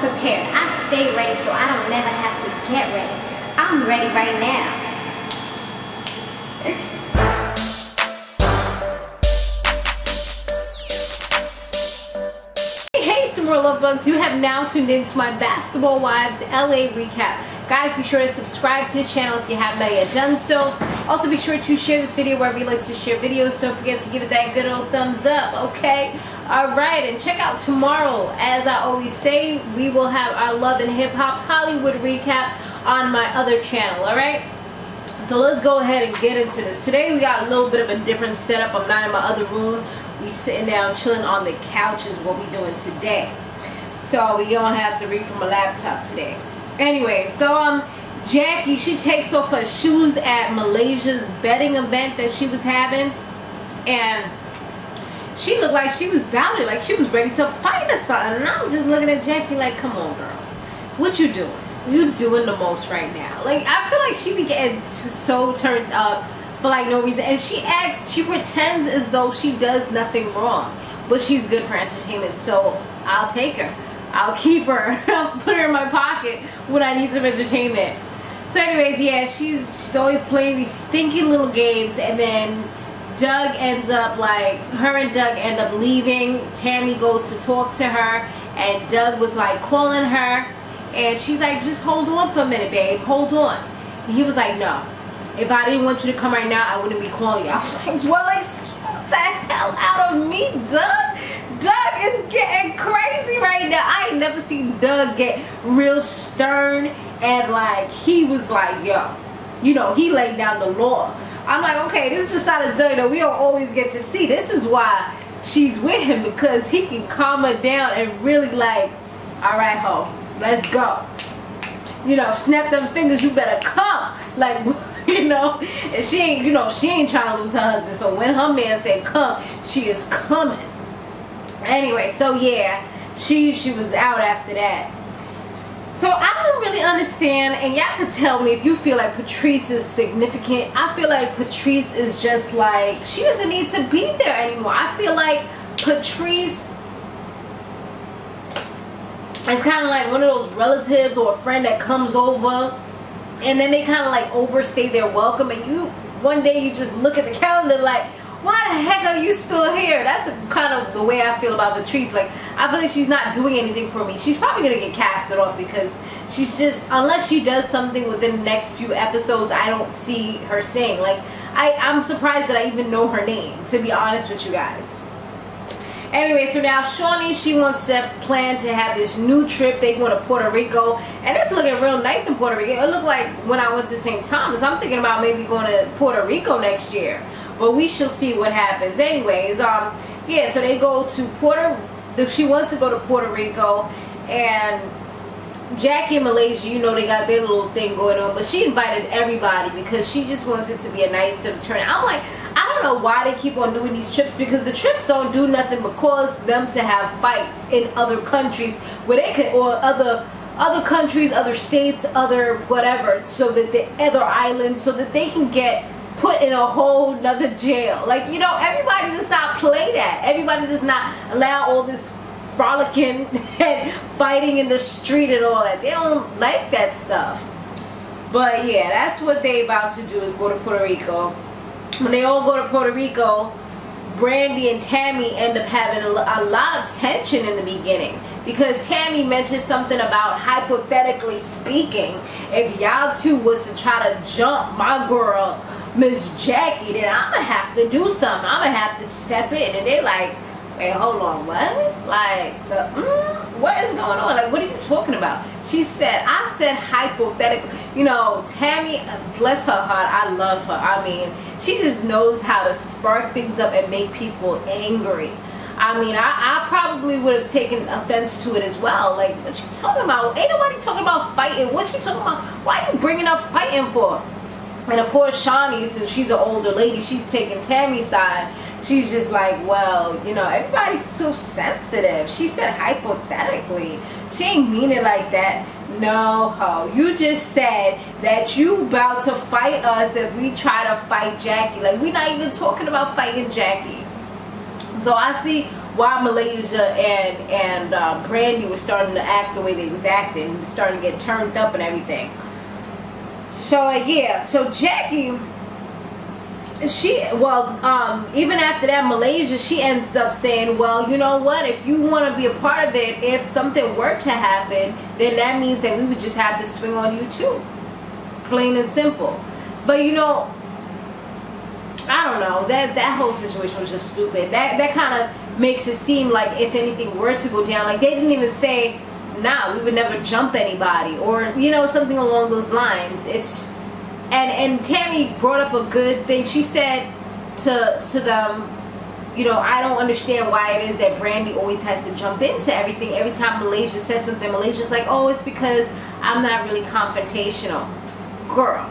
prepared. I stay ready so I don't never have to get ready. I'm ready right now. Hey Samore Love Bugs, you have now tuned into my Basketball Wives LA recap. Guys, be sure to subscribe to this channel if you have not yet done so. Also be sure to share this video wherever you like to share videos. Don't forget to give it that good old thumbs up, okay? Alright, and check out tomorrow. As I always say, we will have our Love and Hip Hop Hollywood recap on my other channel, alright? So let's go ahead and get into this. Today we got a little bit of a different setup. I'm not in my other room. We sitting down chilling on the couch is what we doing today. So we gonna have to read from a laptop today. Anyway, so Jackie, she takes off her shoes at Malaysia's betting event that she was having, and she looked like she was about it, like she was ready to fight or something. And I'm just looking at Jackie like, come on girl, what you doing? You doing the most right now. Like, I feel like she be getting so turned up for like no reason, and she pretends as though she does nothing wrong, but she's good for entertainment, so I'll take her. I'll keep her. I'll put her in my pocket when I need some entertainment. So anyways, yeah, she's always playing these stinky little games, and then Doug ends up, like, her and Doug end up leaving. Tami goes to talk to her, and Doug was like calling her, and she's like, just hold on for a minute, babe, hold on. And he was like, no, if I didn't want you to come right now, I wouldn't be calling you. I was like, well, excuse the hell out of me, Doug. Doug is getting crazy right now. I ain't never seen Doug get real stern, and like he was like, yo, you know, he laid down the law. I'm like, okay, this is the side of Doug that we don't always get to see. This is why she's with him, because he can calm her down and really like, all right, ho, let's go. You know, snap them fingers, you better come. Like, you know, and she ain't, you know, she ain't trying to lose her husband. So when her man said come, she is coming. Anyway, so yeah, she was out after that. So I don't really understand, and y'all could tell me if you feel like Patrice is significant. I feel like Patrice is just like, she doesn't need to be there anymore. I feel like Patrice is kind of like one of those relatives or a friend that comes over, and then they kind of like overstay their welcome, and you one day you just look at the calendar like, why the heck are you still here? That's the kind of the way I feel about Patrice. Like, I feel like she's not doing anything for me. She's probably gonna get casted off because she's just, unless she does something within the next few episodes, I don't see her saying. Like, I'm surprised that I even know her name, to be honest with you guys. Anyway, so now Shaunie, she wants to plan to have this new trip. They go to Puerto Rico, and it's looking real nice in Puerto Rico. It looked like when I went to St. Thomas. I'm thinking about maybe going to Puerto Rico next year, but we shall see what happens. Anyways, yeah, so they go to she wants to go to Puerto Rico, and Jackie in Malaysia, you know, they got their little thing going on, but she invited everybody because she just wants it to be a nice little turn. I'm like, I don't know why they keep on doing these trips, because the trips don't do nothing but cause them to have fights in other countries where they could, or other countries, other states, other whatever, so that the other islands, so that they can get put in a whole nother jail. Like, you know, everybody does not play that. Everybody does not allow all this frolicking and fighting in the street and all that. They don't like that stuff. But yeah, that's what they about to do, is go to Puerto Rico. When they all go to Puerto Rico, Brandi and Tami end up having a lot of tension in the beginning, because Tami mentioned something about, hypothetically speaking, if y'all two was to try to jump my girl Miss Jackie, then I'm gonna have to do something. I'm gonna have to step in. And they like, wait, hold on, what? Like, what is going on? Like, what are you talking about? She said, I said hypothetically. You know, Tami, bless her heart, I love her. I mean, she just knows how to spark things up and make people angry. I mean, I probably would have taken offense to it as well. Like, what you talking about? Ain't nobody talking about fighting. What you talking about? Why are you bringing up fighting for? And of course, Shaunie, since she's an older lady, she's taking Tami's side. She's just like, well, you know, everybody's so sensitive. She said hypothetically. She ain't mean it like that. No, ho. You just said that you about to fight us if we try to fight Jackie. Like, we're not even talking about fighting Jackie. So I see why Malaysia and Brandi were starting to act the way they was acting, starting to get turned up and everything. So yeah, so Jackie, even after that, Malaysia, she ends up saying, well, you know what, if you want to be a part of it, if something were to happen, then that means that we would just have to swing on you too, plain and simple. But you know, I don't know, that whole situation was just stupid. That kind of makes it seem like if anything were to go down, like they didn't even say, nah, we would never jump anybody, or you know, something along those lines. It's and Tami brought up a good thing. She said to them, you know, I don't understand why it is that Brandi always has to jump into everything. Every time Malaysia says something, Malaysia's like, oh, it's because I'm not really confrontational. Girl,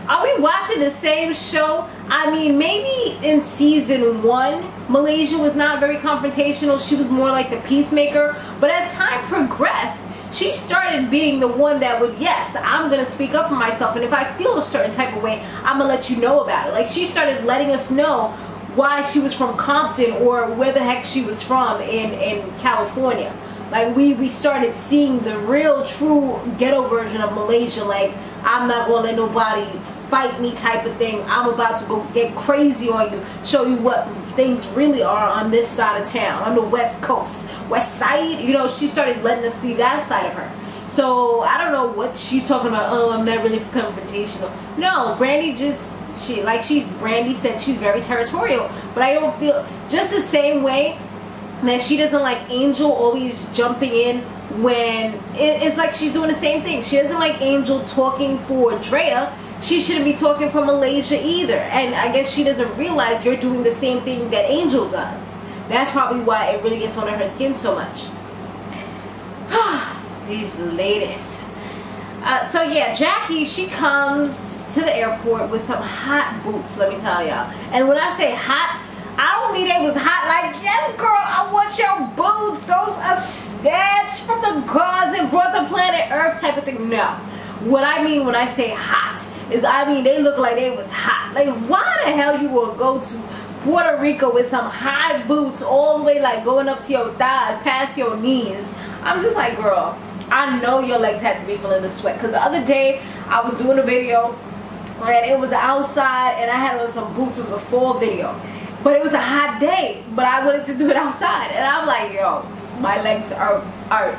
are we watching the same show? I mean, maybe in season 1 Malaysia was not very confrontational. She was more like the peacemaker. But as time progressed, she started being the one that would, yes, I'm gonna speak up for myself, and if I feel a certain type of way, I'm gonna let you know about it. Like, she started letting us know why she was from Compton or where the heck she was from in California. Like, we started seeing the real true ghetto version of Malaysia. Like, I'm not gonna let nobody fight me type of thing. I'm about to go get crazy on you, show you what things really are on this side of town, on the West Coast, West Side. You know, she started letting us see that side of her. So I don't know what she's talking about. Oh, I'm not really confrontational. No, Brandi Brandi said, she's very territorial. But I don't feel, just the same way that she doesn't like Angel always jumping in when it's like she's doing the same thing. She doesn't like Angel talking for Drea. She shouldn't be talking for Malaysia either. And I guess she doesn't realize you're doing the same thing that Angel does. That's probably why it really gets under her skin so much. These ladies. So yeah, Jackie, she comes to the airport with some hot boots, let me tell y'all. And when I say hot, I don't mean they was hot like, yes girl, I want your boots. Those are snatched from the gods and brought to planet Earth type of thing. No. What I mean when I say hot is, I mean they look like they was hot. Like, why the hell you will go to Puerto Rico with some high boots all the way like going up to your thighs, past your knees? I'm just like, girl, I know your legs had to be feeling the sweat. Because the other day I was doing a video and it was outside and I had on some boots. It was a fall video. But it was a hot day, but I wanted to do it outside. And I'm like, yo, my legs are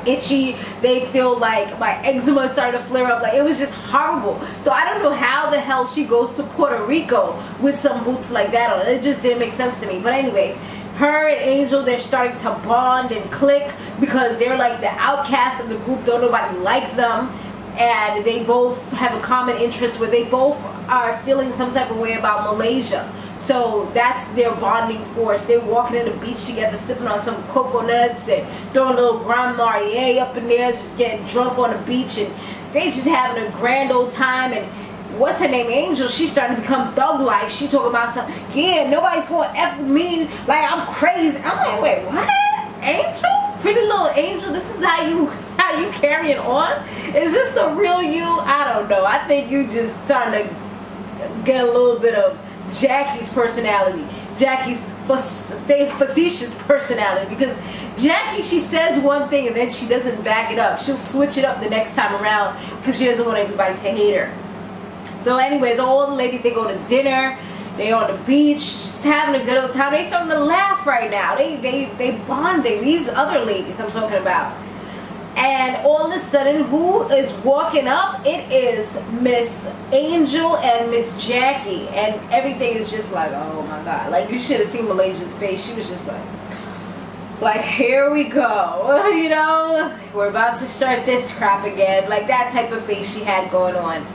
itchy. They feel like my eczema started to flare up. Like, it was just horrible. So I don't know how the hell she goes to Puerto Rico with some boots like that on. It just didn't make sense to me. But anyways, her and Angel, they're starting to bond and click because they're like the outcasts of the group. Don't nobody like them. And they both have a common interest where they both are feeling some type of way about Malaysia. So that's their bonding force. They're walking in the beach together, sipping on some coconuts and throwing a little Grand Marnier up in there, just getting drunk on the beach, and they just having a grand old time. And what's her name, Angel, she's starting to become thug-like. She talking about something, yeah, nobody's gonna F me like I'm crazy. I'm like, wait, what? Angel? Pretty little Angel, this is how you carrying on? Is this the real you? I don't know. I think you just starting to get a little bit of Jackie's personality, Jackie's facetious personality, because Jackie, she says one thing and then she doesn't back it up. She'll switch it up the next time around because she doesn't want everybody to hate her. So anyways, all the ladies, they go to dinner, they on the beach, just having a good old time. They starting to laugh right now. They bonding. These other ladies I'm talking about. And all of a sudden, who is walking up? It is Miss Angel and Miss Jackie. And everything is just like, oh my God. Like, you should have seen Malaysia's face. She was just like, here we go. You know, we're about to start this crap again. Like, that type of face she had going on.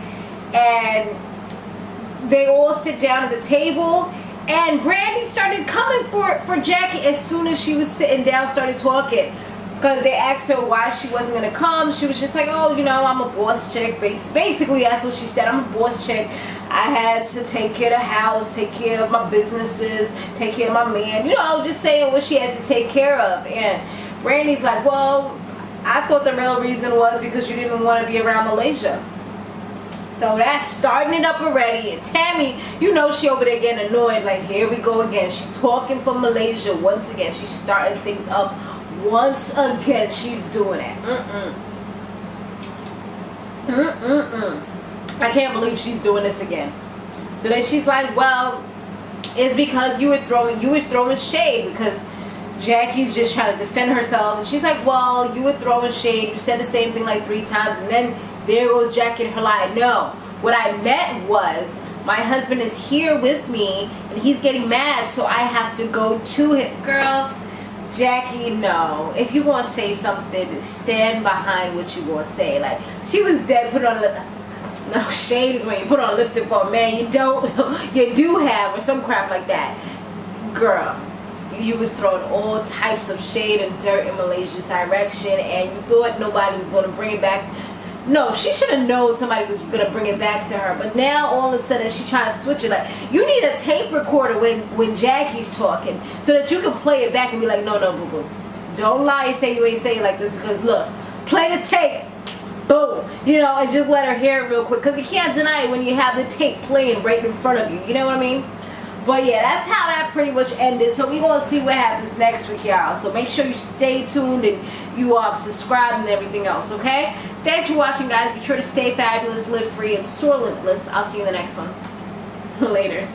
And they all sit down at the table. And Brandi started coming for Jackie as soon as she was sitting down, started talking. Because they asked her why she wasn't going to come. She was just like, oh, you know, I'm a boss chick. Basically, that's what she said. I'm a boss chick. I had to take care of the house, take care of my businesses, take care of my man. You know, just saying what she had to take care of. And Brandi's like, well, I thought the real reason was because you didn't want to be around Malaysia. So that's starting it up already. And Tami, you know she over there getting annoyed. Like, here we go again. She talking from Malaysia once again. She's starting things up once again. She's doing it. I can't believe she's doing this again. So then she's like, well, it's because you were throwing shade because Jackie's just trying to defend herself. And she's like, well, you were throwing shade. You said the same thing like 3 times. And then there goes Jackie in her lie. No, what I meant was my husband is here with me and he's getting mad, so I have to go to him. Girl, Jackie, no. If you want to say something, stand behind what you want to say. Like, she was dead, put on no, shade is when you put on lipstick for a man you do have, or some crap like that. Girl, you was throwing all types of shade and dirt in Malaysia's direction, and you thought nobody was going to bring it back. No, she should have known somebody was going to bring it back to her. But now all of a sudden she trying to switch it. Like, you need a tape recorder when Jackie's talking so that you can play it back and be like, no, boo-boo. Don't lie and say you ain't saying like this, because look, play the tape. Boom. You know, and just let her hear it real quick. Because you can't deny it when you have the tape playing right in front of you. You know what I mean? But yeah, that's how that pretty much ended. So we're going to see what happens next week, y'all. So make sure you stay tuned and you subscribe and everything else, okay? Thanks for watching, guys. Be sure to stay fabulous, live free, and soar limitless. I'll see you in the next one. Later.